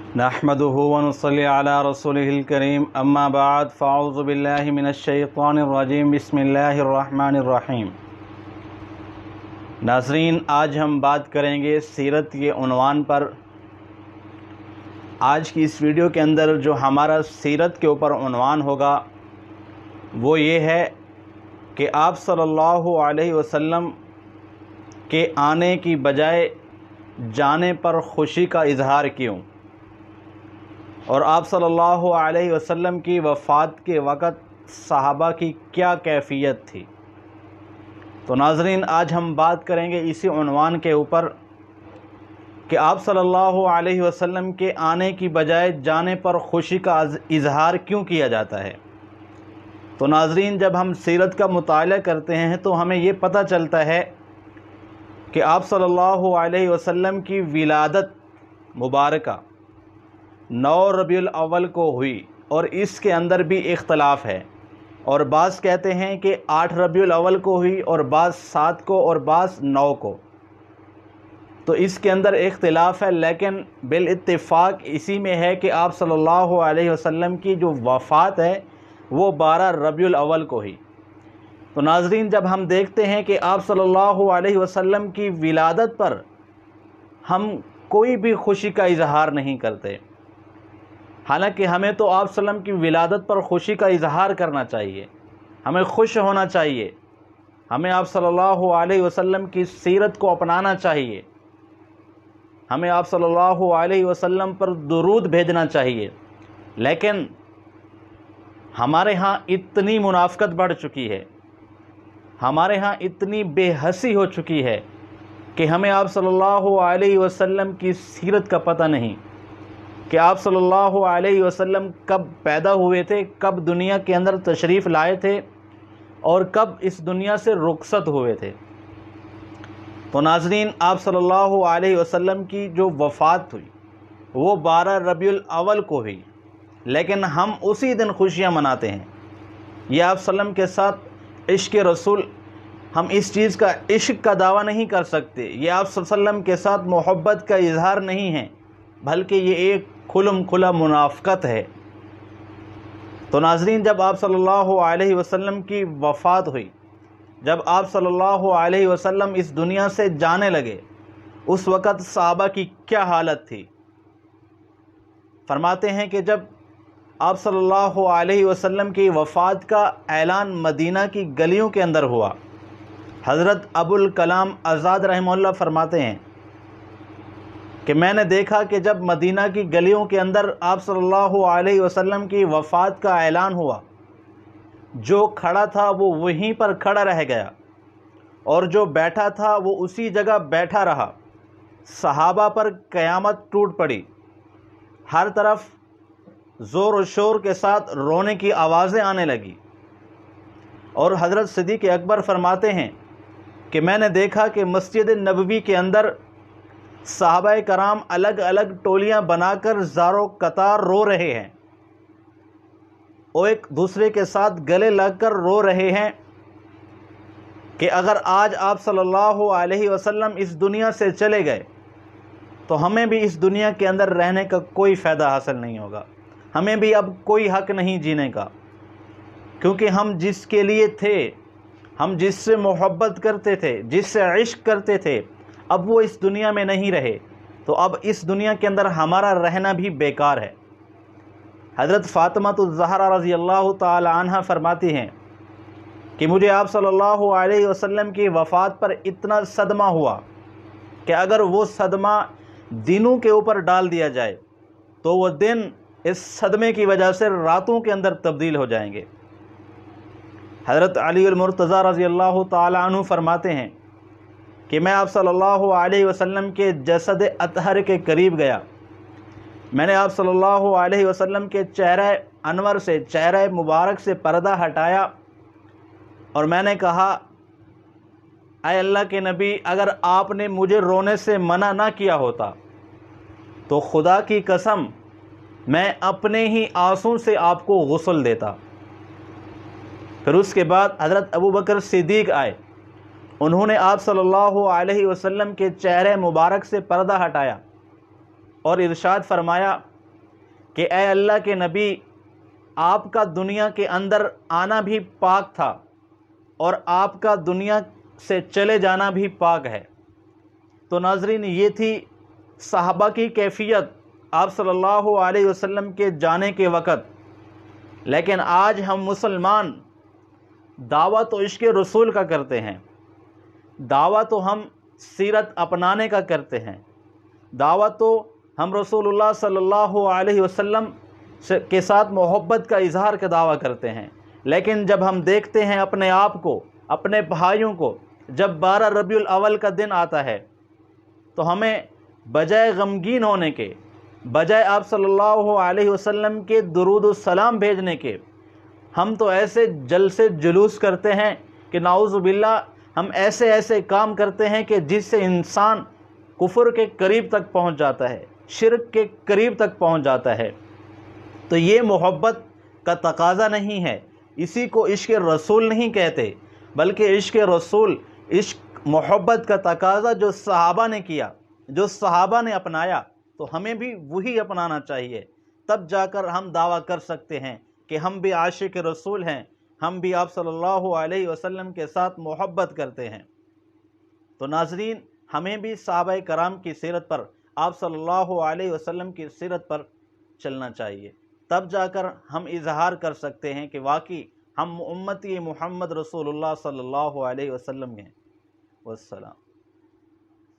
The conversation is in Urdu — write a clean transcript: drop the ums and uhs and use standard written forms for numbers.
نحمده ونصلي على رسوله الكريم اما بعد فاعوذ بالله من الشیطان الرجیم بسم اللہ الرحمن الرحیم۔ ناظرین، آج ہم بات کریں گے سیرت کے عنوان پر۔ آج کی اس ویڈیو کے اندر جو ہمارا سیرت کے اوپر عنوان ہوگا وہ یہ ہے کہ آپ صلی اللہ علیہ وسلم کے آنے کی بجائے جانے پر خوشی کا اظہار کیوں، اور آپ صلی اللہ علیہ وسلم کی وفات کے وقت صحابہ کی کیا کیفیت تھی۔ تو ناظرین، آج ہم بات کریں گے اسی عنوان کے اوپر کہ آپ صلی اللہ علیہ وسلم کے آنے کی بجائے جانے پر خوشی کا اظہار کیوں کیا جاتا ہے۔ تو ناظرین، جب ہم سیرت کا مطالعہ کرتے ہیں تو ہمیں یہ پتہ چلتا ہے کہ آپ صلی اللہ علیہ وسلم کی ولادت مبارکہ 9 ربیع الاول کو ہوئی، اور اس کے اندر بھی اختلاف ہے، اور بعض کہتے ہیں کہ 8 ربیع الاول کو ہوئی، اور بعض 7 کو، اور بعض 9 کو۔ تو اس کے اندر اختلاف ہے، لیکن بالاتفاق اسی میں ہے کہ آپ صلی اللہ علیہ وسلم کی جو وفات ہے وہ 12 ربیع الاول کو ہوئی۔ تو ناظرین، جب ہم دیکھتے ہیں کہ آپ صلی اللہ علیہ وسلم کی ولادت پر ہم کوئی بھی خوشی کا اظہار نہیں کرتے، حالانکہ ہمیں تو آپ صلی اللہ علیہ وسلم کی ولادت پر خوشی کا اظہار کرنا چاہیے، ہمیں خوش ہونا چاہیے، ہمیں آپ صلی اللہ علیہ وسلم کی سیرت کو اپنانا چاہیے، ہمیں آپ صلی اللہ علیہ وسلم پر درود بھیجنا چاہیے۔ لیکن ہمارے ہاں اتنی منافقت بڑھ چکی ہے، ہمارے ہاں اتنی بے حسی ہو چکی ہے کہ ہمیں آپ صلی اللہ علیہ وسلم کی سیرت کا پتہ نہیں کہ آپ صلی اللہ علیہ وسلم کب پیدا ہوئے تھے، کب دنیا کے اندر تشریف لائے تھے، اور کب اس دنیا سے رخصت ہوئے تھے۔ تو ناظرین، آپ صلی اللہ علیہ وسلم کی جو وفات ہوئی وہ 12 ربیع الاول کو ہوئی، لیکن ہم اسی دن خوشیاں مناتے ہیں۔ یہ آپ صلی اللہ علیہ وسلم کے ساتھ عشق رسول، ہم اس چیز کا عشق کا دعویٰ نہیں کر سکتے، یہ آپ صلی اللہ علیہ وسلم کے ساتھ محبت کا اظہار نہیں ہے، بلکہ یہ ایک کھلم کھلا منافقت ہے۔ تو ناظرین، جب آپ صلی اللہ علیہ وسلم کی وفات ہوئی، جب آپ صلی اللہ علیہ وسلم اس دنیا سے جانے لگے، اس وقت صحابہ کی کیا حالت تھی۔ فرماتے ہیں کہ جب آپ صلی اللہ علیہ وسلم کی وفات کا اعلان مدینہ کی گلیوں کے اندر ہوا، حضرت ابو الکلام آزاد رحمہ اللہ فرماتے ہیں کہ میں نے دیکھا کہ جب مدینہ کی گلیوں کے اندر آپ صلی اللہ علیہ وسلم کی وفات کا اعلان ہوا، جو کھڑا تھا وہ وہیں پر کھڑا رہ گیا، اور جو بیٹھا تھا وہ اسی جگہ بیٹھا رہا۔ صحابہ پر قیامت ٹوٹ پڑی، ہر طرف زور و شور کے ساتھ رونے کی آوازیں آنے لگی، اور حضرت صدیق اکبر فرماتے ہیں کہ میں نے دیکھا کہ مسجد نبوی کے اندر صحابہ کرام الگ الگ ٹولیاں بنا کر زارو قطار رو رہے ہیں، وہ ایک دوسرے کے ساتھ گلے لگ کر رو رہے ہیں کہ اگر آج آپ صلی اللہ علیہ وسلم اس دنیا سے چلے گئے تو ہمیں بھی اس دنیا کے اندر رہنے کا کوئی فائدہ حاصل نہیں ہوگا، ہمیں بھی اب کوئی حق نہیں جینے کا، کیونکہ ہم جس کے لیے تھے، ہم جس سے محبت کرتے تھے، جس سے عشق کرتے تھے، اب وہ اس دنیا میں نہیں رہے، تو اب اس دنیا کے اندر ہمارا رہنا بھی بیکار ہے۔ حضرت فاطمہ الزہرا رضی اللہ تعالی عنہ فرماتی ہیں کہ مجھے آپ صلی اللہ علیہ وسلم کی وفات پر اتنا صدمہ ہوا کہ اگر وہ صدمہ دنوں کے اوپر ڈال دیا جائے تو وہ دن اس صدمے کی وجہ سے راتوں کے اندر تبدیل ہو جائیں گے۔ حضرت علی المرتضیٰ رضی اللہ تعالی عنہ فرماتے ہیں کہ میں آپ صلی اللہ علیہ وسلم کے جسد اطہر کے قریب گیا، میں نے آپ صلی اللہ علیہ وسلم کے چہرہ انور سے، چہرہ مبارک سے پردہ ہٹایا، اور میں نے کہا اے اللہ کے نبی، اگر آپ نے مجھے رونے سے منع نہ کیا ہوتا تو خدا کی قسم میں اپنے ہی آنسوں سے آپ کو غسل دیتا۔ پھر اس کے بعد حضرت ابوبکر صدیق آئے، انہوں نے آپ صلی اللہ علیہ وسلم کے چہرے مبارک سے پردہ ہٹایا اور ارشاد فرمایا کہ اے اللہ کے نبی، آپ کا دنیا کے اندر آنا بھی پاک تھا اور آپ کا دنیا سے چلے جانا بھی پاک ہے۔ تو ناظرین، یہ تھی صحابہ کی کیفیت آپ صلی اللہ علیہ وسلم کے جانے کے وقت۔ لیکن آج ہم مسلمان دعویٰ تو عشق رسول کا کرتے ہیں، دعویٰ تو ہم سیرت اپنانے کا کرتے ہیں، دعویٰ تو ہم رسول اللہ صلی اللہ علیہ وسلم کے ساتھ محبت کا اظہار کا دعویٰ کرتے ہیں۔ لیکن جب ہم دیکھتے ہیں اپنے آپ کو، اپنے بھائیوں کو، جب 12 ربیع الاول کا دن آتا ہے تو ہمیں بجائے غمگین ہونے کے، بجائے آپ صلی اللہ علیہ وسلم کے درود و سلام بھیجنے کے، ہم تو ایسے جلسے جلوس کرتے ہیں کہ نعوذ باللہ ہم ایسے کام کرتے ہیں کہ جس سے انسان کفر کے قریب تک پہنچ جاتا ہے، شرک کے قریب تک پہنچ جاتا ہے۔ تو یہ محبت کا تقاضا نہیں ہے، اسی کو عشق رسول نہیں کہتے، بلکہ عشق رسول، عشق محبت کا تقاضا جو صحابہ نے کیا، جو صحابہ نے اپنایا، تو ہمیں بھی وہی اپنانا چاہیے۔ تب جا کر ہم دعویٰ کر سکتے ہیں کہ ہم بھی عاشق رسول ہیں، ہم بھی آپ صلی اللہ علیہ وسلم کے ساتھ محبت کرتے ہیں۔ تو ناظرین، ہمیں بھی صحابہ کرام کی سیرت پر، آپ صلی اللہ علیہ وسلم کی سیرت پر چلنا چاہیے۔ تب جا کر ہم اظہار کر سکتے ہیں کہ واقعی ہم امتی محمد رسول اللہ صلی اللہ علیہ وسلم ہیں۔ والسلام۔